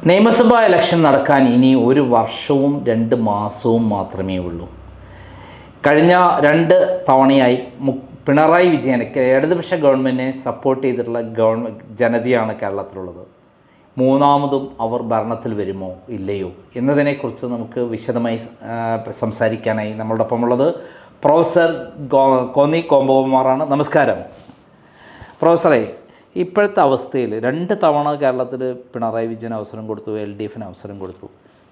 നിയമസഭാ ഇലക്ഷൻ നടക്കാൻ ഇനി 1 വർഷവും 2 മാസവും മാത്രമേ ഉള്ളൂ. കഴിഞ്ഞ 2 തവണയായി പിണറായി വിജയനെ ഇടതുപക്ഷ ഗവൺമെൻറ്റിനെ സപ്പോർട്ട് ചെയ്തിട്ടുള്ള ജനതയാണ് കേരളത്തിലുള്ളത്. മൂന്നാമതും അവർ ഭരണത്തിൽ വരുമോ ഇല്ലയോ എന്നതിനെക്കുറിച്ച് നമുക്ക് വിശദമായി സംസാരിക്കാനായി നമ്മളോടൊപ്പമുള്ളത് പ്രൊഫസർ കോന്നി കോമ്പകുമാറാണ്. നമസ്കാരം പ്രൊഫസറെ. ഇപ്പോഴത്തെ അവസ്ഥയിൽ 2 തവണ കേരളത്തിൽ പിണറായി വിജയന് അവസരം കൊടുത്തു, LDFന് അവസരം കൊടുത്തു.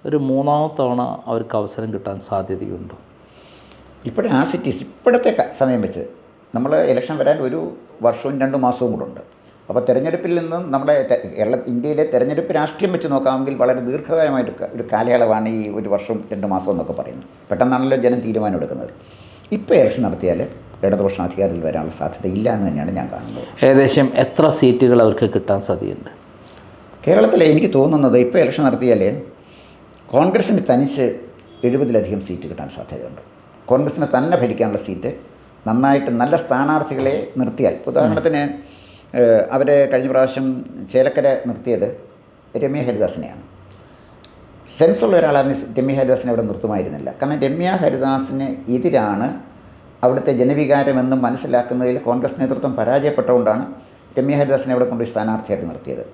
ഒരു 3ാമത്തെ തവണ അവർക്ക് അവസരം കിട്ടാൻ സാധ്യതയുണ്ടോ? ഇപ്പോഴത്തെ ഇപ്പോഴത്തെ സമയം വെച്ച് നമ്മൾ ഇലക്ഷൻ വരാൻ 1 വർഷവും 2 മാസവും കൂടെ ഉണ്ട്. അപ്പോൾ തെരഞ്ഞെടുപ്പിൽ നിന്നും നമ്മുടെ ഇന്ത്യയിലെ തെരഞ്ഞെടുപ്പ് രാഷ്ട്രീയം വെച്ച് നോക്കാമെങ്കിൽ വളരെ ദീർഘകാലമായിട്ട് ഒരു കാലയളവാണ് ഈ 1 വർഷവും 2 മാസവും എന്നൊക്കെ പറയുന്നത്. പെട്ടെന്നാണല്ലോ ജനം തീരുമാനം എടുക്കുന്നത്. ഇപ്പോൾ ഇലക്ഷൻ നടത്തിയാൽ ഇടതുപക്ഷം അധികാരത്തിൽ വരാനുള്ള സാധ്യത ഇല്ല എന്ന് തന്നെയാണ് ഞാൻ കാണുന്നത്. ഏകദേശം എത്ര സീറ്റുകൾ അവർക്ക് കിട്ടാൻ സാധ്യതയുണ്ട് കേരളത്തിൽ? എനിക്ക് തോന്നുന്നത് ഇപ്പോൾ ഇലക്ഷൻ നടത്തിയാൽ കോൺഗ്രസിന് തനിച്ച് 70-ലധികം സീറ്റ് കിട്ടാൻ സാധ്യതയുണ്ട്. കോൺഗ്രസിന് തന്നെ ഭരിക്കാനുള്ള സീറ്റ് നന്നായിട്ട് നല്ല സ്ഥാനാർത്ഥികളെ നിർത്തിയാൽ, ഉദാഹരണത്തിന് അവർ കഴിഞ്ഞ പ്രാവശ്യം ചേലക്കര നിർത്തിയത് രമ്യ ഹരിദാസിനെയാണ്. സെൻസുള്ള ഒരാളാണ് രമ്യ ഹരിദാസിനെ അവിടെ നിർത്തുമായിരുന്നില്ല. കാരണം രമ്യ ഹരിദാസിന് എതിരാണ് അവിടുത്തെ ജനവികാരമെന്നും മനസ്സിലാക്കുന്നതിൽ കോൺഗ്രസ് നേതൃത്വം പരാജയപ്പെട്ടുകൊണ്ടാണ് രമ്യ ഹരിദാസിനെ അവിടെ കൊണ്ടുപോയി സ്ഥാനാർത്ഥിയായിട്ട് നിർത്തിയത്.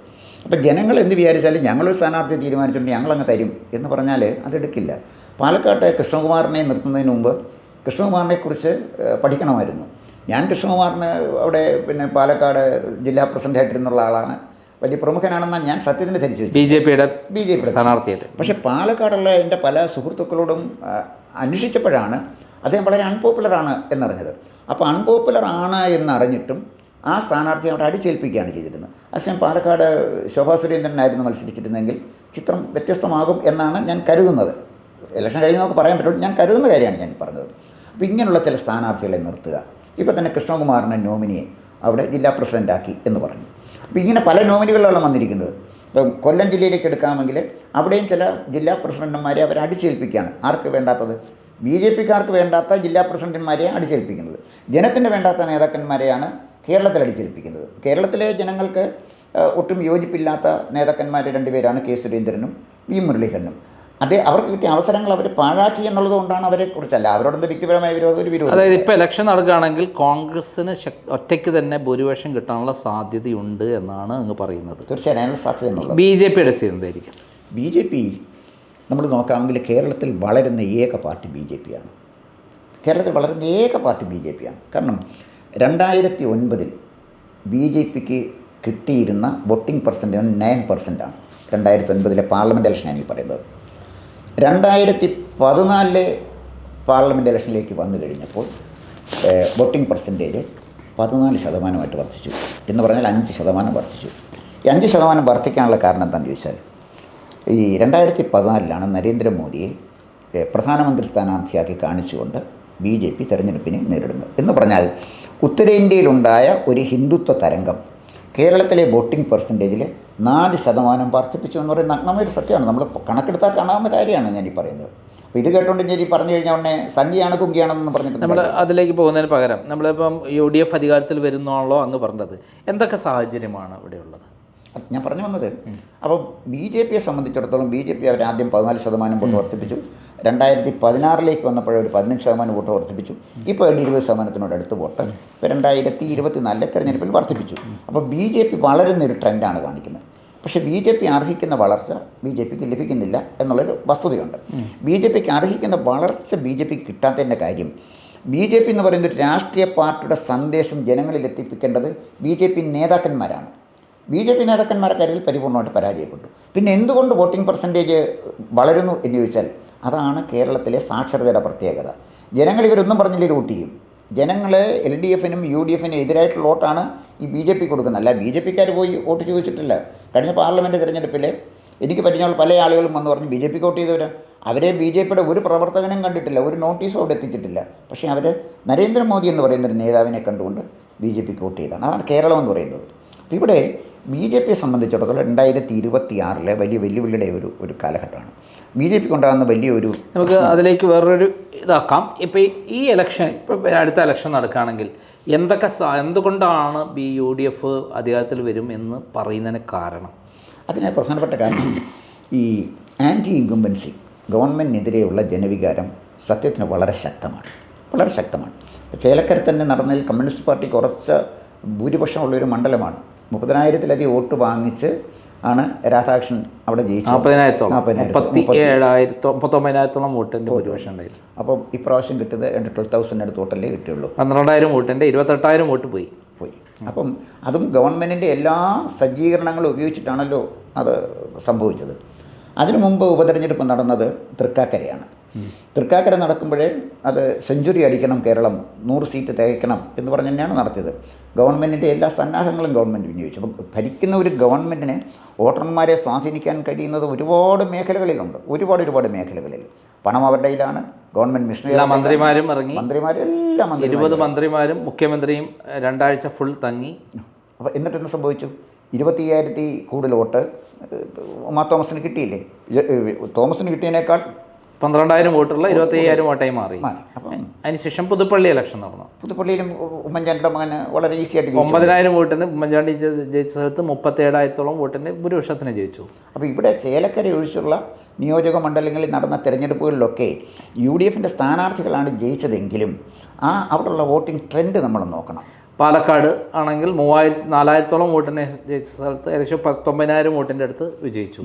അപ്പോൾ ജനങ്ങൾ എന്ത് വിചാരിച്ചാലും ഞങ്ങളൊരു സ്ഥാനാർത്ഥിയെ തീരുമാനിച്ചിട്ടുണ്ടെങ്കിൽ ഞങ്ങളങ്ങ് തരും എന്ന് പറഞ്ഞാൽ അതെടുക്കില്ല. പാലക്കാട്ടെ കൃഷ്ണകുമാറിനെ നിർത്തുന്നതിന് മുമ്പ് കൃഷ്ണകുമാറിനെക്കുറിച്ച് പഠിക്കണമായിരുന്നു. ഞാൻ കൃഷ്ണകുമാറിന് അവിടെ പാലക്കാട് ജില്ലാ പ്രസിഡൻ്റായിട്ടിരുന്നുള്ള ആളാണ്, വലിയ പ്രമുഖനാണെന്നാണ് ഞാൻ സത്യത്തിന് ധരിച്ചു വെച്ചു, ബി ജെ പിയുടെ സ്ഥാനാർത്ഥിയായിട്ട്. പക്ഷേ പാലക്കാടുള്ള എൻ്റെ പല സുഹൃത്തുക്കളോടും അന്വേഷിച്ചപ്പോഴാണ് അദ്ദേഹം വളരെ അൺപോപ്പുലറാണ് എന്നറിഞ്ഞത്. അപ്പോൾ അൺപോപ്പുലർ ആണ് എന്നറിഞ്ഞിട്ടും ആ സ്ഥാനാർത്ഥിയെ അവിടെ അടിച്ചേൽപ്പിക്കുകയാണ് ചെയ്തിരുന്നത്. പക്ഷേ പാലക്കാട് ശോഭാ സുരേന്ദ്രനായിരുന്നു മത്സരിച്ചിരുന്നെങ്കിൽ ചിത്രം വ്യത്യസ്തമാകും എന്നാണ് ഞാൻ കരുതുന്നത്. ഇലക്ഷൻ കഴിഞ്ഞ് നമുക്ക് പറയാൻ പറ്റുള്ളൂ, ഞാൻ കരുതുന്ന കാര്യമാണ് ഞാൻ പറഞ്ഞത്. അപ്പോൾ ഇങ്ങനെയുള്ള ചില സ്ഥാനാർത്ഥികളെ നിർത്തുക. ഇപ്പോൾ തന്നെ കൃഷ്ണകുമാറിനെ നോമിനിയെ അവിടെ ജില്ലാ പ്രസിഡൻ്റാക്കി എന്ന് പറഞ്ഞു. അപ്പോൾ ഇങ്ങനെ പല നോമിനികളാണ് വന്നിരിക്കുന്നത്. ഇപ്പം കൊല്ലം ജില്ലയിലേക്ക് എടുക്കാമെങ്കിൽ അവിടെയും ചില ജില്ലാ പ്രസിഡന്റുമാരെ അവർ അടിച്ചേൽപ്പിക്കുകയാണ്. ആർക്ക് വേണ്ടാത്തത്? BJPക്കാർക്ക് വേണ്ടാത്ത ജില്ലാ പ്രസിഡന്റുമാരെ അടിച്ചേൽപ്പിക്കുന്നത്. ജനത്തിന് വേണ്ടാത്ത നേതാക്കന്മാരെയാണ് കേരളത്തിൽ അടിച്ചേൽപ്പിക്കുന്നത്. കേരളത്തിലെ ജനങ്ങൾക്ക് ഒട്ടും യോജിപ്പില്ലാത്ത നേതാക്കന്മാർ 2 പേരാണ് കെ സുരേന്ദ്രനും വി മുരളീധരനും. അവർക്ക് കിട്ടിയ അവസരങ്ങൾ അവർ പാഴാക്കി എന്നുള്ളത് കൊണ്ടാണ് അവരെക്കുറിച്ചല്ല, അവരോടൊന്ന് വ്യക്തിപരമായ ഒരു വിരോധം. അതായത് ഇപ്പോൾ ഇലക്ഷൻ നടക്കുകയാണെങ്കിൽ കോൺഗ്രസ്സിന് ഒറ്റയ്ക്ക് തന്നെ ഭൂരിപക്ഷം കിട്ടാനുള്ള സാധ്യതയുണ്ട് എന്നാണ് അങ്ങ് പറയുന്നത്. തീർച്ചയായും അതിനുള്ള സാധ്യതയുണ്ട്. BJPയുടെ സ്ഥിതി എന്തായിരിക്കും? BJP നമ്മൾ നോക്കാമെങ്കിൽ കേരളത്തിൽ വളരുന്ന ഏക പാർട്ടി BJPയാണ്. കേരളത്തിൽ വളരുന്ന ഏക പാർട്ടി BJPയാണ്. കാരണം 2009 BJPക്ക് കിട്ടിയിരുന്ന വോട്ടിംഗ് പെർസെൻറ്റേജ് 9%. 2009 പാർലമെൻറ്റ് ഇലക്ഷനാണ് ഈ പറയുന്നത്. 2014 പാർലമെൻറ്റ് ഇലക്ഷനിലേക്ക് വന്നു കഴിഞ്ഞപ്പോൾ വോട്ടിംഗ് പെർസെൻറ്റേജ് 14% വർദ്ധിച്ചു എന്ന് പറഞ്ഞാൽ 5% വർദ്ധിച്ചു. ഈ 5% വർദ്ധിക്കാനുള്ള കാരണം എന്താണെന്ന് ചോദിച്ചാൽ, ഈ 2014 നരേന്ദ്രമോദിയെ പ്രധാനമന്ത്രി സ്ഥാനാർത്ഥിയാക്കി കാണിച്ചുകൊണ്ട് BJP തെരഞ്ഞെടുപ്പിനെ നേരിടുന്നത്. എന്ന് പറഞ്ഞാൽ ഉത്തരേന്ത്യയിലുണ്ടായ ഒരു ഹിന്ദുത്വ തരംഗം കേരളത്തിലെ വോട്ടിംഗ് പെർസെൻറ്റേജിൽ 4% വർദ്ധിപ്പിച്ചു എന്ന് പറയുന്ന നഗ്നമായൊരു സത്യമാണ്. നമ്മൾ കണക്കെടുത്താൽ കാണാവുന്ന കാര്യമാണ് ഞാൻ ഈ പറയുന്നത്. അപ്പോൾ ഇത് കേട്ടുകൊണ്ട് ഞാൻ ഈ പറഞ്ഞു കഴിഞ്ഞാൽ ഉടനെ സംഖ്യയാണ് കുങ്കിയാണെന്ന് പറഞ്ഞിട്ട് നമ്മൾ അതിലേക്ക് പോകുന്നതിന് പകരം നമ്മളിപ്പം UDF അധികാരത്തിൽ വരുന്നാണല്ലോ അങ്ങ് പറഞ്ഞത്. എന്തൊക്കെ സാഹചര്യമാണ് ഇവിടെ ഉള്ളത്? ഞാൻ പറഞ്ഞു വന്നത്, അപ്പോൾ BJPയെ സംബന്ധിച്ചിടത്തോളം BJP അവർ ആദ്യം 14% വോട്ട് വർദ്ധിപ്പിച്ചു. 2016 വന്നപ്പോഴേ ഒരു 15% വോട്ട് വർദ്ധിപ്പിച്ചു. ഇപ്പോൾ 20%-നോട് അടുത്ത് വോട്ട് ഇപ്പോൾ 2024 തെരഞ്ഞെടുപ്പിൽ വർദ്ധിപ്പിച്ചു. അപ്പോൾ BJP വളരുന്നൊരു ട്രെൻഡാണ് കാണിക്കുന്നത്. പക്ഷേ BJP അർഹിക്കുന്ന വളർച്ച BJPക്ക് ലഭിക്കുന്നില്ല എന്നുള്ളൊരു വസ്തുതയുണ്ട്. BJPക്ക് അർഹിക്കുന്ന വളർച്ച BJPക്ക് കിട്ടാത്തതിൻ്റെ കാര്യം, BJP എന്ന് പറയുന്ന ഒരു രാഷ്ട്രീയ പാർട്ടിയുടെ സന്ദേശം ജനങ്ങളിൽ എത്തിപ്പിക്കേണ്ടത് BJP നേതാക്കന്മാരാണ്. BJP നേതാക്കന്മാരുടെ കാര്യത്തിൽ പരിപൂർണ്ണമായിട്ട് പരാജയപ്പെട്ടു. പിന്നെ എന്തുകൊണ്ട് വോട്ടിംഗ് പെർസെൻറ്റേജ് വളരുന്നു എന്ന് ചോദിച്ചാൽ അതാണ് കേരളത്തിലെ സാക്ഷരതയുടെ പ്രത്യേകത. ജനങ്ങൾ ഇവരൊന്നും പറഞ്ഞില്ലെങ്കിൽ വോട്ട് ചെയ്യും. ജനങ്ങൾ LDFനും UDFനും എതിരായിട്ടുള്ള വോട്ടാണ് ഈ BJP കൊടുക്കുന്നത്. അല്ല BJPക്കാർ പോയി വോട്ട് ചോദിച്ചിട്ടില്ല. കഴിഞ്ഞ പാർലമെൻറ്റ് തിരഞ്ഞെടുപ്പിൽ എനിക്ക് പരിചയമുള്ള പല ആളുകളും വന്ന് പറഞ്ഞു BJPക്ക് വോട്ട് ചെയ്തവർ, അവരെ BJPയുടെ ഒരു പ്രവർത്തകനും കണ്ടിട്ടില്ല, ഒരു നോട്ടീസും അവിടെ എത്തിച്ചിട്ടില്ല. പക്ഷേ അവർ നരേന്ദ്രമോദി എന്ന് പറയുന്നൊരു നേതാവിനെ കണ്ടുകൊണ്ട് BJPക്ക് വോട്ട് ചെയ്തതാണ്. അതാണ് കേരളം എന്ന് പറയുന്നത്. അപ്പോൾ ഇവിടെ BJPയെ സംബന്ധിച്ചിടത്തോളം 2026 വലിയ വെല്ലുവിളിയുടെ ഒരു കാലഘട്ടമാണ്. BJPക്ക് ഉണ്ടാകുന്ന വലിയൊരു, നമുക്ക് അതിലേക്ക് വേറൊരു ഇതാക്കാം. ഇപ്പോൾ ഈ ഇലക്ഷൻ, ഇപ്പോൾ അടുത്ത ഇലക്ഷൻ നടക്കുകയാണെങ്കിൽ എന്തുകൊണ്ടാണ് UDF അധികാരത്തിൽ വരും എന്ന് പറയുന്നതിന് കാരണം? അതിന് പ്രധാനപ്പെട്ട കാരണം ഈ ആൻറ്റി ഇൻകംബൻസി ഗവൺമെൻറ്റിനെതിരെയുള്ള ജനവികാരം സത്യത്തിന് വളരെ ശക്തമാണ്, വളരെ ശക്തമാണ്. ചേലക്കര തന്നെ നടന്നതിൽ കമ്മ്യൂണിസ്റ്റ് പാർട്ടി കുറച്ച് ഭൂരിപക്ഷമുള്ളൊരു മണ്ഡലമാണ്. 30,000-ലധികം വോട്ട് വാങ്ങിച്ച് ആണ് രാധാകൃഷ്ണൻ അവിടെ ജയിച്ചത്. 40,000-39,000 വോട്ടിൻ്റെ ഭൂരിപക്ഷം ഉണ്ടായിരുന്നു. അപ്പം ഇപ്രാവശ്യം കിട്ടിയത് 12,000 അടുത്ത് വോട്ടല്ലേ കിട്ടിയുള്ളൂ. 12,000 വോട്ടിൻ്റെ 28,000 വോട്ട് പോയി. അപ്പം അതും ഗവൺമെൻറ്റിൻ്റെ എല്ലാ സജ്ജീകരണങ്ങളും ഉപയോഗിച്ചിട്ടാണല്ലോ അത് സംഭവിച്ചത്. അതിനു മുമ്പ് ഉപതെരഞ്ഞെടുപ്പ് നടന്നത് തൃക്കാക്കരയാണ്. തൃക്കാക്കര നടക്കുമ്പോഴേ അത് സെഞ്ചുറി അടിക്കണം, കേരളം 100 സീറ്റ് തികയ്ക്കണം എന്ന് പറഞ്ഞ് തന്നെയാണ് നടത്തിയത്. ഗവൺമെൻറ്റിൻ്റെ എല്ലാ സന്നാഹങ്ങളും ഗവൺമെൻറ് വിനിയോഗിച്ചു. അപ്പം ഭരിക്കുന്ന ഒരു ഗവൺമെൻറ്റിന് വോട്ടർമാരെ സ്വാധീനിക്കാൻ കഴിയുന്നത് ഒരുപാട് മേഖലകളിലുണ്ട്, ഒരുപാട് മേഖലകളിൽ. പണം അവരുടെ കയ്യിലാണ്. ഗവൺമെൻറ് മിഷണറി മന്ത്രിമാരും ഇറങ്ങി, മന്ത്രിമാരെല്ലാം 20 മന്ത്രിമാരും മുഖ്യമന്ത്രിയും 2 ആഴ്ച ഫുൾ തങ്ങി. അപ്പോൾ എന്നിട്ട് എന്ത് സംഭവിച്ചു? 25,000 കൂടുതൽ വോട്ട് ഉമാ തോമസിന് കിട്ടിയില്ലേ? തോമസിന് കിട്ടിയതിനേക്കാൾ 12,000 വോട്ടുള്ള 25,000 വോട്ടായി മാറി. അപ്പം അതിനുശേഷം പുതുപ്പള്ളി ഇലക്ഷൻ നടന്നു. പുതുപ്പള്ളിയിലും ഉമ്മൻചാണ്ടിയുടെ മകന് വളരെ ഈസി ആയിട്ട് 9,000 വോട്ടിന് ഉമ്മൻചാണ്ടി ജയിച്ച സ്ഥലത്ത് 37,000 വോട്ടിന് ഭൂരിപക്ഷത്തിന് ജയിച്ചു. അപ്പോൾ ഇവിടെ ചേലക്കര ഒഴിച്ചുള്ള നിയോജക മണ്ഡലങ്ങളിൽ നടന്ന തെരഞ്ഞെടുപ്പുകളിലൊക്കെ UDFൻ്റെ സ്ഥാനാർത്ഥികളാണ് ജയിച്ചതെങ്കിലും അവിടെയുള്ള വോട്ടിംഗ് ട്രെൻഡ് നമ്മൾ നോക്കണം. പാലക്കാട് ആണെങ്കിൽ 4,000 വോട്ടിന് ജയിച്ച സ്ഥലത്ത് ഏകദേശം 19,000 വോട്ടിൻ്റെ അടുത്ത് വിജയിച്ചു.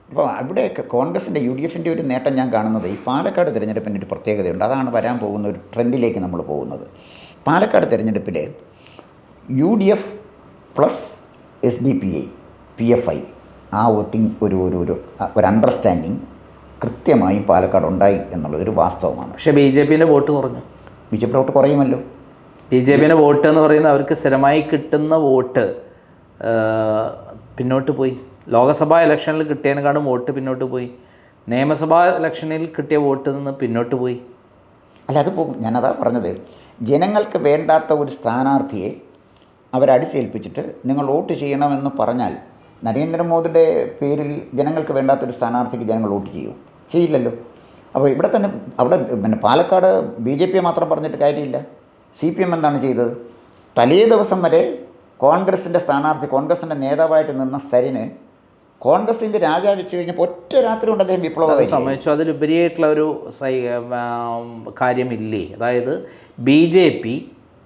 അപ്പോൾ അവിടെ കോൺഗ്രസിൻ്റെ UDFൻ്റെ ഒരു നേട്ടം ഞാൻ കാണുന്നത് ഈ പാലക്കാട് തിരഞ്ഞെടുപ്പിൻ്റെ ഒരു പ്രത്യേകതയുണ്ട്. അതാണ് വരാൻ പോകുന്ന ഒരു ട്രെൻഡിലേക്ക് നമ്മൾ പോകുന്നത്. പാലക്കാട് തിരഞ്ഞെടുപ്പിൽ UDF പ്ലസ് SDPI PFI ആ വോട്ടിംഗ് ഒരു അണ്ടർസ്റ്റാൻഡിങ് കൃത്യമായും പാലക്കാട് ഉണ്ടായി എന്നുള്ളതൊരു വാസ്തവമാണ്. പക്ഷേ BJPൻ്റെ വോട്ട് കുറഞ്ഞു. BJPയുടെ വോട്ട് കുറയുമല്ലോ. BJPൻ്റെ വോട്ട് എന്ന് പറയുന്നത് അവർക്ക് സ്ഥിരമായി കിട്ടുന്ന വോട്ട് പിന്നോട്ട് പോയി. ലോക്സഭാ ഇലക്ഷനിൽ കിട്ടിയതിനെക്കാളും വോട്ട് പിന്നോട്ട് പോയി. നിയമസഭാ ഇലക്ഷനിൽ കിട്ടിയ വോട്ട് നിന്ന് പിന്നോട്ട് പോയി. അല്ല, അത് പോകും. ഞാനതാ പറഞ്ഞത്. ജനങ്ങൾക്ക് വേണ്ടാത്ത ഒരു സ്ഥാനാർത്ഥിയെ അവരടിച്ചേൽപ്പിച്ചിട്ട് നിങ്ങൾ വോട്ട് ചെയ്യണമെന്ന് പറഞ്ഞാൽ നരേന്ദ്രമോദിയുടെ പേരിൽ ജനങ്ങൾക്ക് വേണ്ടാത്തൊരു സ്ഥാനാർത്ഥിക്ക് ജനങ്ങൾ വോട്ട് ചെയ്യില്ലല്ലോ. അപ്പോൾ ഇവിടെ തന്നെ പിന്നെ പാലക്കാട് BJP മാത്രം പറഞ്ഞിട്ട് കാര്യമില്ല. CPM എന്താണ് ചെയ്തത്? തലേ ദിവസം വരെ കോൺഗ്രസിൻ്റെ സ്ഥാനാർത്ഥി, കോൺഗ്രസിൻ്റെ നേതാവായിട്ട് നിന്ന സരിന് കോൺഗ്രസിൻ്റെ രാജാവ് വെച്ച് കഴിഞ്ഞപ്പോൾ ഒറ്റ രാത്രി കൊണ്ട് അദ്ദേഹം വിപ്ലവം സംബന്ധിച്ചു. അതിലുപരിയായിട്ടുള്ള ഒരു കാര്യമില്ലേ? അതായത് BJP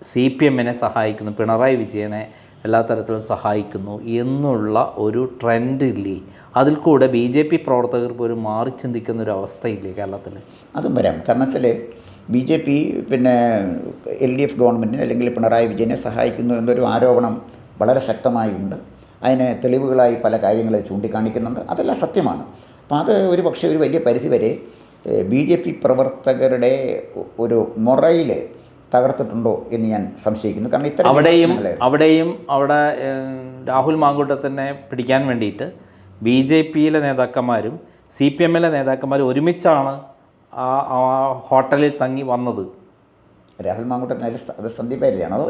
CPMനെ സഹായിക്കുന്നു, പിണറായി വിജയനെ എല്ലാ തരത്തിലും സഹായിക്കുന്നു എന്നുള്ള ഒരു ട്രെൻഡ് ഇല്ലേ? അതിൽ കൂടെ BJP പ്രവർത്തകർ പോലും മാറി ചിന്തിക്കുന്ന ഒരു അവസ്ഥയില്ലേ കേരളത്തിൽ? അതും വരാം. കാരണം വെച്ചാൽ BJP പിന്നെ LDF ഗവൺമെൻറ്റിന് അല്ലെങ്കിൽ പിണറായി വിജയനെ സഹായിക്കുന്നു എന്നൊരു ആരോപണം വളരെ ശക്തമായുണ്ട്. അതിന് തെളിവുകളായി പല കാര്യങ്ങളെ ചൂണ്ടിക്കാണിക്കുന്നുണ്ട്. അതെല്ലാം സത്യമാണ്. അപ്പോൾ അത് ഒരു പക്ഷേ ഒരു വലിയ പരിധിവരെ BJP പ്രവർത്തകരുടെ ഒരു മൊറയിൽ തകർത്തിട്ടുണ്ടോ എന്ന് ഞാൻ സംശയിക്കുന്നു. കാരണം അവിടെയും രാഹുൽ മാങ്കൂട്ടത്തിനെ പിടിക്കാൻ വേണ്ടിയിട്ട് BJPയിലെ നേതാക്കന്മാരും CPMലെ നേതാക്കന്മാരും ഒരുമിച്ചാണ് ആ ഹോട്ടലിൽ തങ്ങി വന്നത്. രാഹുൽ മാങ്കൂട്ടത്തിന് അത് സന്ദീപ് വാര്യരാണോ അതോ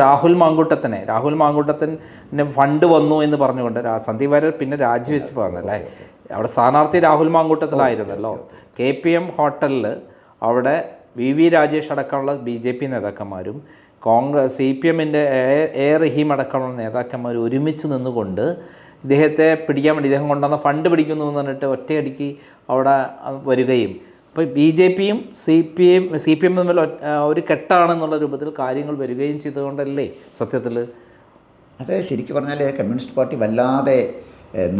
രാഹുൽ മാങ്കൂട്ടത്തിന് ഫണ്ട് വന്നു എന്ന് പറഞ്ഞുകൊണ്ട് സന്ദീപ് വാര്യർ പിന്നെ രാജിവെച്ച് പറഞ്ഞല്ലേ. അവിടെ സ്ഥാനാർത്ഥി രാഹുൽ മാങ്കൂട്ടത്തിലായിരുന്നല്ലോ. KPM ഹോട്ടലിൽ അവിടെ VV രാജേഷ് അടക്കമുള്ള BJP നേതാക്കന്മാരും CPMൻ്റെ A റഹീം അടക്കമുള്ള നേതാക്കന്മാർ ഒരുമിച്ച് നിന്നുകൊണ്ട് ഇദ്ദേഹത്തെ പിടിക്കാൻ വേണ്ടി, ഇദ്ദേഹം കൊണ്ടുവന്ന ഫണ്ട് പിടിക്കുന്നു എന്ന് പറഞ്ഞിട്ട് ഒറ്റയടിക്ക് അവിടെ വരികയും, അപ്പോൾ BJPയും CPM തമ്മിൽ ഒരു കെട്ടാണെന്നുള്ള രൂപത്തിൽ കാര്യങ്ങൾ വരികയും ചെയ്തുകൊണ്ടല്ലേ സത്യത്തിൽ? അത് ശരിക്കും പറഞ്ഞാൽ കമ്മ്യൂണിസ്റ്റ് പാർട്ടി വല്ലാതെ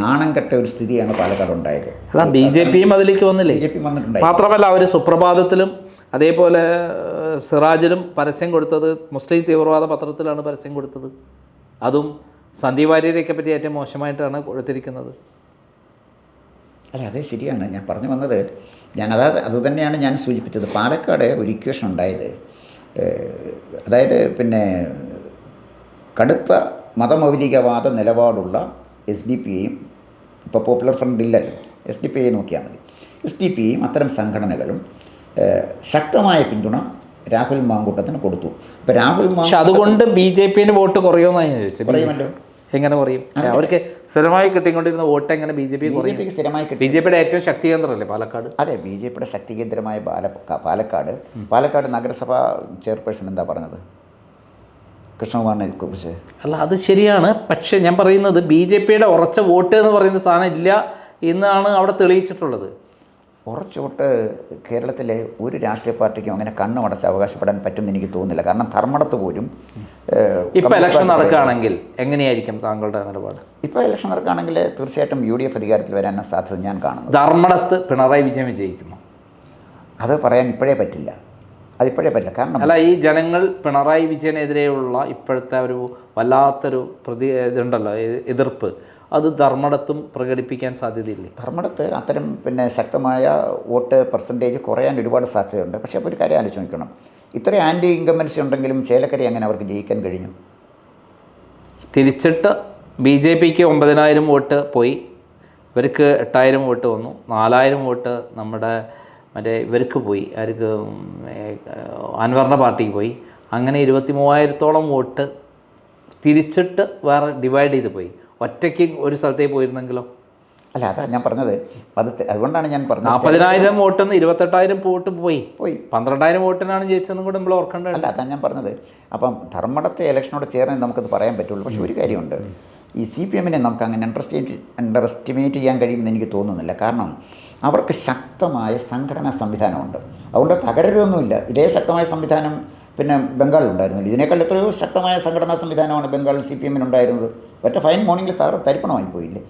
നാണം കെട്ട ഒരു സ്ഥിതിയാണ് പാലക്കാട് ഉണ്ടായത്. അല്ല, BJPയും അതിലേക്ക് വന്നില്ലേ? മാത്രമല്ല അവർ സുപ്രഭാതത്തിലും അതേപോലെ സിറാജിലും പരസ്യം കൊടുത്തത് മുസ്ലിം തീവ്രവാദ പത്രത്തിലാണ് പരസ്യം കൊടുത്തത്. അതും സന്ദീപ് വാര്യരെയൊക്കെ പറ്റി ഏറ്റവും മോശമായിട്ടാണ് കൊടുത്തിരിക്കുന്നത്. അല്ല, അത് ശരിയാണ്. ഞാൻ പറഞ്ഞു വന്നത് അതുതന്നെയാണ് ഞാൻ സൂചിപ്പിച്ചത്. പാലക്കാട് ഒരു ഇക്വേഷൻ ഉണ്ടായത്, അതായത് പിന്നെ കടുത്ത മതമൗലികവാദ നിലപാടുള്ള SDPയും, ഇപ്പോൾ പോപ്പുലർ ഫ്രണ്ട് ഇല്ലല്ലോ, SDPയെ നോക്കിയാൽ മതി, SDPയും അത്തരം സംഘടനകളും ശക്തമായ പിന്തുണ രാഹുൽ മാങ്കൂട്ടത്തിന് കൊടുത്തു. അപ്പോൾ രാഹുൽ അതുകൊണ്ട് BJPന് വോട്ട് കുറയുമെന്നാണ് ഞാൻ ചോദിച്ചത്. കുറയുമല്ലോ. എങ്ങനെ കുറയും? അവർക്ക് സ്ഥിരമായി കിട്ടിക്കൊണ്ടിരുന്ന വോട്ട് എങ്ങനെ BJP സ്ഥിരമായി കിട്ടി? BJPയുടെ ഏറ്റവും ശക്തി കേന്ദ്രമല്ലേ പാലക്കാട്? അതെ, BJPയുടെ ശക്തി കേന്ദ്രമായ പാലക്കാട് നഗരസഭ ചെയർപേഴ്സൺ എന്താ പറഞ്ഞത് കൃഷ്ണകുമാറിനെ കുറിച്ച്? അല്ല, അത് ശരിയാണ്. പക്ഷേ ഞാൻ പറയുന്നത് BJPയുടെ ഉറച്ച വോട്ട് എന്ന് പറയുന്ന സാധനം ഇല്ല എന്നാണ് അവിടെ തെളിയിച്ചിട്ടുള്ളത്. കുറച്ചോട്ട് കേരളത്തിലെ ഒരു രാഷ്ട്രീയ പാർട്ടിക്കും അങ്ങനെ കണ്ണുമടച്ച് അവകാശപ്പെടാൻ പറ്റുമെന്ന് എനിക്ക് തോന്നുന്നില്ല. കാരണം ധർമ്മടത്ത് പോലും ഇപ്പോൾ ഇലക്ഷൻ നടക്കുകയാണെങ്കിൽ എങ്ങനെയായിരിക്കും താങ്കളുടെ നിലപാട്? ഇപ്പോൾ ഇലക്ഷൻ നടക്കുകയാണെങ്കിൽ തീർച്ചയായിട്ടും UDF അധികാരത്തിൽ വരാനാണ് സാധ്യത ഞാൻ കാണുന്നത്. ധർമ്മടത്ത് പിണറായി വിജയൻ വിജയിക്കുമോ? അത് പറയാൻ ഇപ്പോഴേ പറ്റില്ല. അതിപ്പോഴേ പറ്റില്ല. കാരണം അല്ല, ഈ ജനങ്ങൾ പിണറായി വിജയനെതിരെയുള്ള ഇപ്പോഴത്തെ ഒരു വല്ലാത്തൊരു ഇതുണ്ടല്ലോ, എതിർപ്പ്, അത് ധർമ്മടത്തും പ്രകടിപ്പിക്കാൻ സാധ്യതയില്ലേ? ധർമ്മടത്ത് അത്തരം ശക്തമായ വോട്ട് പെർസെൻറ്റേജ് കുറയാൻ ഒരുപാട് സാധ്യതയുണ്ട്. പക്ഷേ അപ്പോൾ ഒരു കാര്യം ആലോചിച്ച് നോക്കണം, ഇത്രയും ആൻറ്റി ഇൻകംബൻസി ഉണ്ടെങ്കിലും ചേലക്കര എങ്ങനെ അവർക്ക് ജയിക്കാൻ കഴിഞ്ഞു? തിരിച്ചിട്ട് BJPക്ക് 9,000 വോട്ട് പോയി, ഇവർക്ക് 8,000 വോട്ട് വന്നു, 4,000 വോട്ട് നമ്മുടെ ഇവർക്ക് പോയി, ആർക്ക് അൻവറിൻ്റെ പാർട്ടിക്ക് പോയി. അങ്ങനെ 23,000-ഓളം വോട്ട് തിരിച്ചിട്ട് വേറെ ഡിവൈഡ് ചെയ്ത് പോയി. ഒറ്റയ്ക്ക് ഒരു സ്ഥലത്തേക്ക് പോയിരുന്നെങ്കിലോ? അല്ല, അതാണ് ഞാൻ പറഞ്ഞത്. അതുകൊണ്ടാണ് ഞാൻ പറഞ്ഞത് 40,000 വോട്ടിൽ നിന്ന് 28,000 വോട്ട് പോയി 12,000 വോട്ടിനാണ് ജയിച്ചതെന്നും കൂടെ നമ്മൾ ഓർക്കേണ്ടത്. അല്ല, അതാണ് ഞാൻ പറഞ്ഞത്. അപ്പം ധർമ്മടത്തെ ഇലക്ഷനോട് ചേർന്ന് നമുക്കത് പറയാൻ പറ്റുള്ളൂ. പക്ഷേ ഒരു കാര്യമുണ്ട്, ഈ CPM-നെ നമുക്ക് അങ്ങനെ അണ്ടർ എസ്റ്റിമേറ്റ് ചെയ്യാൻ കഴിയുമെന്ന് എനിക്ക് തോന്നുന്നില്ല. കാരണം അവർക്ക് ശക്തമായ സംഘടനാ സംവിധാനമുണ്ട്. അതുകൊണ്ട് തകരരൊന്നുമില്ല. ഇതേ ശക്തമായ സംവിധാനം ബംഗാളിലുണ്ടായിരുന്നില്ല. ഇതിനേക്കാൾ എത്രയോ ശക്തമായ സംഘടനാ സംവിധാനമാണ് ബംഗാളിൽ CPM-നുണ്ടായിരുന്നത്. ഒറ്റ ഫൈൻ മോർണിംഗിൽ തരിപ്പണമായി പോയില്ലേ,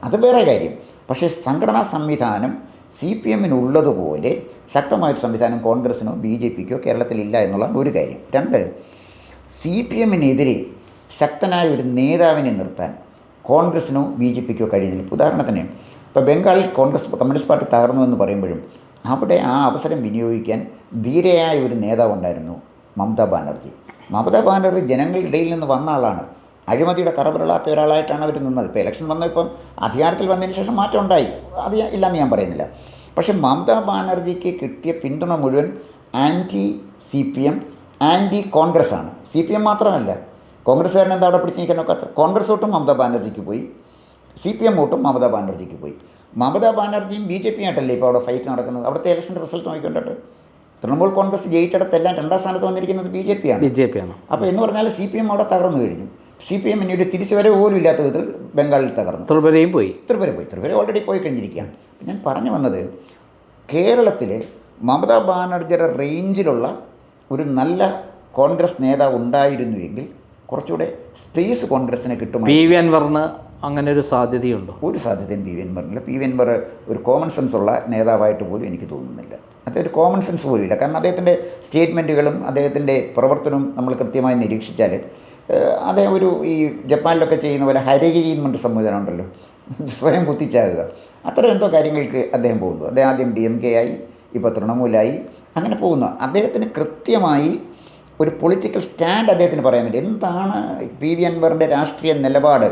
അത് വേറെ കാര്യം. പക്ഷേ സംഘടനാ സംവിധാനം CPM-നുള്ളതുപോലെ ശക്തമായൊരു സംവിധാനം കോൺഗ്രസ്സിനോ BJPക്കോ കേരളത്തിലില്ല എന്നുള്ള ഒരു കാര്യം. 2, CPM-നെതിരെ ശക്തനായ ഒരു നേതാവിനെ നിർത്താൻ കോൺഗ്രസ്സിനോ BJPക്കോ കഴിയുന്നില്ല. ഉദാഹരണത്തിന് ഇപ്പോൾ ബംഗാളിൽ കമ്മ്യൂണിസ്റ്റ് പാർട്ടി തകർന്നു എന്ന് പറയുമ്പോഴും അവിടെ ആ അവസരം വിനിയോഗിക്കാൻ ധീരയായ ഒരു നേതാവുണ്ടായിരുന്നു, മമതാ ബാനർജി. മമതാ ബാനർജി ജനങ്ങളുടെ ഇടയിൽ നിന്ന് വന്ന ആളാണ്. അഴിമതിയുടെ കറപിറളാത്ത ഒരാളായിട്ടാണ് അവർ നിന്നത്. ഇപ്പോൾ ഇലക്ഷൻ വന്നപ്പം അധികാരത്തിൽ വന്നതിന് ശേഷം മാറ്റം ഉണ്ടായി, അത് ഇല്ലയെന്ന് ഞാൻ പറയുന്നില്ല. പക്ഷേ മമതാ ബാനർജിക്ക് കിട്ടിയ പിന്തുണ മുഴുവൻ ആൻറ്റി CPM, ആൻറ്റി കോൺഗ്രസ് ആണ്. CPM മാത്രമല്ല, കോൺഗ്രസ്സുകാരൻ എന്താ അവിടെ പിടിച്ച് നിൽക്കാൻ നോക്കാത്ത? കോൺഗ്രസ് വോട്ടും മമതാ ബാനർജിക്ക് പോയി, CPM വോട്ടും മമതാ ബാനർജിക്ക് പോയി. മമതാ ബാനർജിയും BJP ആയിട്ടല്ലേ ഇപ്പോൾ അവിടെ ഫൈറ്റ് നടക്കുന്നത്. അവിടുത്തെ ഇലക്ഷൻ്റെ റിസൾട്ട് നോക്കിക്കൊണ്ടിട്ട് തൃണമൂൽ കോൺഗ്രസ് ജയിച്ചിടത്തെല്ലാം 2ാം സ്ഥാനത്ത് വന്നിരിക്കുന്നത് BJP ആണ്. അപ്പോൾ എന്ന് പറഞ്ഞാൽ CPM അവിടെ തകർന്നു കഴിഞ്ഞു. CPM-ന് ഒരു തിരിച്ചുവരവ് പോലും ഇല്ലാത്ത വിധത്തിൽ ബംഗാളിൽ തകർന്നു. ത്രിപുര ഓൾറെഡി പോയി കഴിഞ്ഞിരിക്കുകയാണ്. ഞാൻ പറഞ്ഞു വന്നത്, കേരളത്തിൽ മമതാ ബാനർജിയുടെ റേഞ്ചിലുള്ള ഒരു നല്ല കോൺഗ്രസ് നേതാവ് ഉണ്ടായിരുന്നുവെങ്കിൽ കുറച്ചുകൂടെ സ്പേസ് കോൺഗ്രസ്സിന് കിട്ടും. PV അൻവറിന് അങ്ങനെ ഒരു സാധ്യതയുണ്ടോ? ഒരു സാധ്യതയും PV അൻവറിനില്ല. PV അൻവർ ഒരു കോമൺ സെൻസ് ഉള്ള നേതാവായിട്ട് പോലും എനിക്ക് തോന്നുന്നില്ല. അദ്ദേഹം ഒരു കോമൺ സെൻസ് പോലും ഇല്ല. കാരണം അദ്ദേഹത്തിൻ്റെ സ്റ്റേറ്റ്മെൻറ്റുകളും അദ്ദേഹത്തിൻ്റെ പ്രവർത്തനവും നമ്മൾ കൃത്യമായി നിരീക്ഷിച്ചാൽ അദ്ദേഹം ഈ ജപ്പാനിലൊക്കെ ചെയ്യുന്ന പോലെ ഹരഗിരിമെൻ്റ് സംവിധാനം ഉണ്ടല്ലോ, സ്വയം കുത്തിച്ചാകുക, അത്തരം എന്തോ കാര്യങ്ങൾക്ക് അദ്ദേഹം പോകുന്നു. അദ്ദേഹം ആദ്യം DMK ആയി, ഇപ്പോൾ തൃണമൂലായി, അങ്ങനെ പോകുന്നു. അദ്ദേഹത്തിന് കൃത്യമായി ഒരു പൊളിറ്റിക്കൽ സ്റ്റാൻഡ് അദ്ദേഹത്തിന് പറയാൻ പറ്റും. എന്താണ് PV അൻവറിൻ്റെ രാഷ്ട്രീയ നിലപാട്,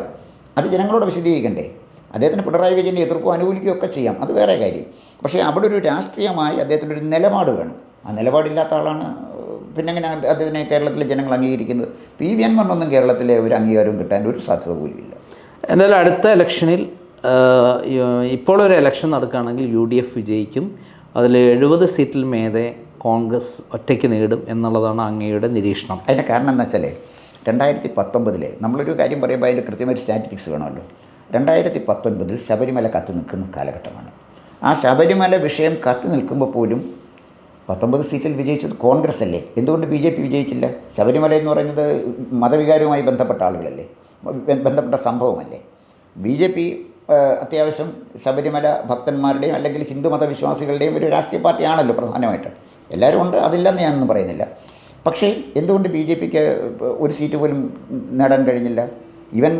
അത് ജനങ്ങളോട് വിശദീകരിക്കണ്ടേ? അദ്ദേഹത്തിന് പിണറായി വിജയനെ എതിർക്കുകയോ അനുകൂലിക്കുകയോ ഒക്കെ ചെയ്യാം, അത് വേറെ കാര്യം. പക്ഷേ അവിടെ ഒരു രാഷ്ട്രീയമായി അദ്ദേഹത്തിനൊരു നിലപാട് വേണം. ആ നിലപാടില്ലാത്ത ആളാണ് പിന്നെ എങ്ങനെ അതിനെ കേരളത്തിലെ ജനങ്ങൾ അംഗീകരിക്കുന്നത്? PV അൻവറിനൊന്നും കേരളത്തിലെ ഒരു അംഗീകാരവും കിട്ടാൻ ഒരു സാധ്യത പോലുമില്ല. എന്തായാലും അടുത്ത ഇലക്ഷനിൽ ഇപ്പോൾ ഒരു ഇലക്ഷൻ നടക്കുകയാണെങ്കിൽ UDF വിജയിക്കും. അതിൽ 70 സീറ്റിൽ മേലെ കോൺഗ്രസ് ഒറ്റയ്ക്ക് നേടും എന്നുള്ളതാണ് അങ്ങയുടെ നിരീക്ഷണം. അതിൻ്റെ കാരണം എന്താ വെച്ചാൽ 2019 നമ്മളൊരു കാര്യം പറയുമ്പോൾ അതിൻ്റെ കൃത്യമായൊരു സ്റ്റാറ്റിസ്റ്റിക്സ് വേണമല്ലോ. 2019 ശബരിമല കത്തി നിൽക്കുന്ന കാലഘട്ടമാണ്. ആ ശബരിമല വിഷയം കത്തി നിൽക്കുമ്പോൾ പോലും 19 സീറ്റിൽ വിജയിച്ചത് കോൺഗ്രസ് അല്ലേ? എന്തുകൊണ്ട് BJP വിജയിച്ചില്ല? ശബരിമല എന്ന് പറയുന്നത് മതവികാരവുമായി ബന്ധപ്പെട്ട ആളുകളല്ലേ, ബന്ധപ്പെട്ട സംഭവമല്ലേ. BJP അത്യാവശ്യം ശബരിമല ഭക്തന്മാരുടെയും അല്ലെങ്കിൽ ഹിന്ദു മതവിശ്വാസികളുടെയും ഒരു രാഷ്ട്രീയ പാർട്ടിയാണല്ലോ പ്രധാനമായിട്ട്. എല്ലാവരും ഉണ്ട്, അതില്ലെന്ന് ഞാനൊന്നും പറയുന്നില്ല. പക്ഷേ എന്തുകൊണ്ട് BJPക്ക് ഒരു സീറ്റ് പോലും നേടാൻ കഴിഞ്ഞില്ല? ഈവൻ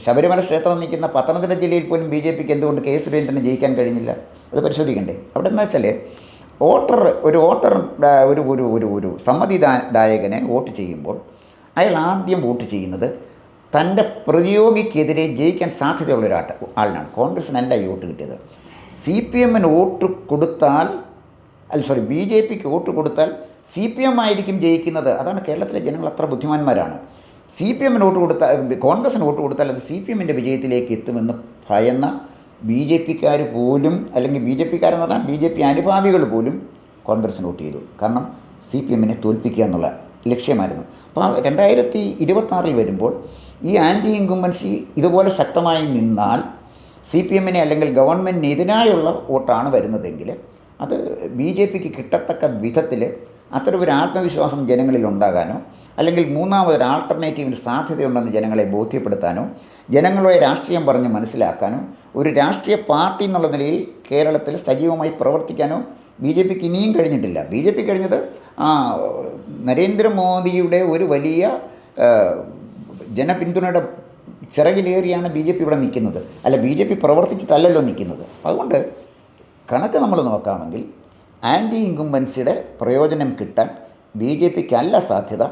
ശബരിമല ക്ഷേത്രം നിൽക്കുന്ന പത്തനംതിട്ട ജില്ലയിൽ പോലും BJPക്ക് എന്തുകൊണ്ട് K. സുരേന്ദ്രന് ജയിക്കാൻ കഴിഞ്ഞില്ല? അത് പരിശോധിക്കണ്ടേ? അവിടെ എന്താ വെച്ചാൽ ഒരു വോട്ടർ ഒരു സമ്മതിദായകനെ വോട്ട് ചെയ്യുമ്പോൾ അയാൾ ആദ്യം വോട്ട് ചെയ്യുന്നത് തൻ്റെ പ്രതിയോഗിക്കെതിരെ ജയിക്കാൻ സാധ്യതയുള്ള ആളിനാണ്. കോൺഗ്രസ്സിനല്ല ഈ വോട്ട് കിട്ടിയത്. CPM-ന് വോട്ട് കൊടുത്താൽ BJPക്ക് വോട്ട് കൊടുത്താൽ CPM ആയിരിക്കും ജയിക്കുന്നത്. അതാണ് കേരളത്തിലെ ജനങ്ങൾ അത്ര ബുദ്ധിമാന്മാരാണ്. CPM-ന് വോട്ട് കൊടുത്താൽ, കോൺഗ്രസ്സിന് വോട്ട് കൊടുത്താൽ അത് CPM-ൻ്റെ വിജയത്തിലേക്ക് എത്തുമെന്ന് ഭയന്ന BJPക്കാർ പോലും, അല്ലെങ്കിൽ BJPക്കാരെന്ന് പറഞ്ഞാൽ BJP അനുഭാവികൾ പോലും കോൺഗ്രസ്സിന് വോട്ട് ചെയ്തു. കാരണം CPM-നെ തോൽപ്പിക്കുക എന്നുള്ള ലക്ഷ്യമായിരുന്നു. അപ്പോൾ 2026 വരുമ്പോൾ ഈ ആൻറ്റി ഇൻകുംബൻസി ഇതുപോലെ ശക്തമായി നിന്നാൽ CPM അല്ലെങ്കിൽ ഗവൺമെൻറ്റിന് എതിരായുള്ള വോട്ടാണ് വരുന്നതെങ്കിൽ അത് BJPക്ക് കിട്ടത്തക്ക വിധത്തിൽ അത്തരമൊരു ആത്മവിശ്വാസം ജനങ്ങളിൽ ഉണ്ടാകാനോ അല്ലെങ്കിൽ മൂന്നാമതൊരു ആൾട്ടർനേറ്റീവിന് സാധ്യതയുണ്ടെന്ന് ജനങ്ങളെ ബോധ്യപ്പെടുത്താനോ ജനങ്ങളെ രാഷ്ട്രീയം പറഞ്ഞ് മനസ്സിലാക്കാനോ ഒരു രാഷ്ട്രീയ പാർട്ടി എന്നുള്ള നിലയിൽ കേരളത്തിൽ സജീവമായി പ്രവർത്തിക്കാനോ BJPക്ക് ഇനിയും കഴിഞ്ഞിട്ടില്ല. BJP കഴിഞ്ഞത് നരേന്ദ്രമോദിയുടെ ഒരു വലിയ ജനപിന്തുണയുടെ ചിറകിലേറിയാണ് BJP ഇവിടെ നിൽക്കുന്നത്. അല്ല, BJP പ്രവർത്തിച്ചിട്ടല്ലല്ലോ നിൽക്കുന്നത്. അതുകൊണ്ട് കണക്ക് നമ്മൾ നോക്കാമെങ്കിൽ ആൻറ്റി ഇൻകുംബൻസിയുടെ പ്രയോജനം കിട്ടാൻ BJPക്ക് അല്ല സാധ്യത,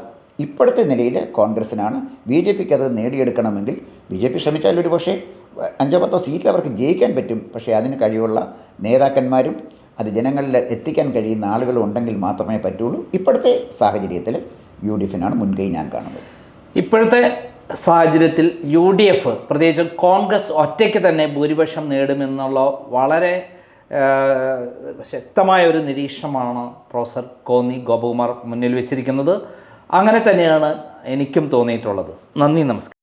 ഇപ്പോഴത്തെ നിലയിൽ കോൺഗ്രസ്സിനാണ്. BJPക്ക് അത് നേടിയെടുക്കണമെങ്കിൽ BJP ശ്രമിച്ചാൽ ഒരു പക്ഷേ 5-10 സീറ്റിൽ അവർക്ക് ജയിക്കാൻ പറ്റും. പക്ഷേ അതിന് കഴിവുള്ള നേതാക്കന്മാരും അത് ജനങ്ങളിൽ എത്തിക്കാൻ കഴിയുന്ന ആളുകളും ഉണ്ടെങ്കിൽ മാത്രമേ പറ്റുള്ളൂ. ഇപ്പോഴത്തെ സാഹചര്യത്തിൽ UDFനാണ് മുൻകൈ ഞാൻ കാണുന്നത്. ഇപ്പോഴത്തെ സാഹചര്യത്തിൽ UDF പ്രത്യേകിച്ച് കോൺഗ്രസ് ഒറ്റയ്ക്ക് തന്നെ ഭൂരിപക്ഷം നേടുമെന്നുള്ള വളരെ ശക്തമായ ഒരു നിരീക്ഷണമാണ് പ്രൊഫസർ കോന്നി ഗോപകുമാർ മുന്നിൽ വെച്ചിരിക്കുന്നത്. അങ്ങനെ തന്നെയാണ് എനിക്കും തോന്നിയിട്ടുള്ളത്. നന്ദി, നമസ്കാരം.